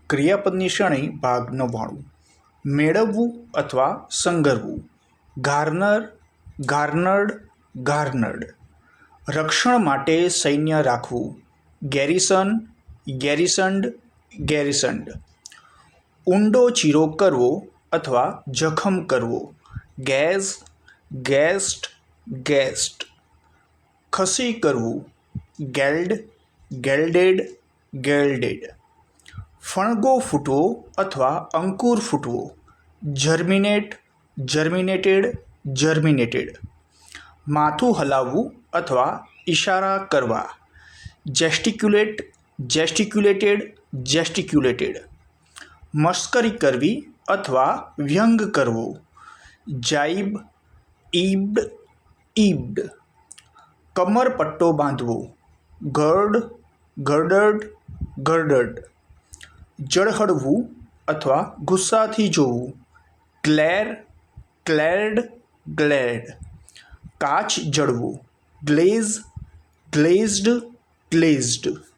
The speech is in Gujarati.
ક્રિયાપદની શ્રેણી ભાગ 99. મેળવવું અથવા સંઘરવું. ગાર્નર, ગાર્નર્ડ, ગાર્નર્ડ. રક્ષણ માટે સૈન્ય રાખવું. ગેરિસન, ગેરિસન્ડ, ગેરિસન્ડ. ઊંડો ચીરો કરવો અથવા જખમ કરવો. Guys, guest, guest. ખસી કરવું. ગેલ્ડ, ગેલ્ડેડ, ગેલ્ડેડ. ફણગો ફૂટવો અથવા અંકુર ફૂટવો. જર્મિનેટ, જર્મિનેટેડ, જર્મિનેટેડ. માથું હલાવવું અથવા ઇશારા કરવા. જેસ્ટિક્યુલેટ, જેસ્ટિક્યુલેટેડ, જેસ્ટિક્યુલેટેડ. મશ્કરી કરવી અથવા વ્યંગ કરવો. જાઇબ, ઈબ્ડ, ઈબ્ડ. કમર પટ્ટો બાંધવો. ગર્ડ, ગર્ડર્ડ, ગર્ડર્ડ. ઝળહળવું અથવા ગુસ્સાથી જોવું. ગ્લેર, ગ્લેર્ડ, ગ્લેર્ડ. કાચ જળવું. Glaze, glazed, glazed.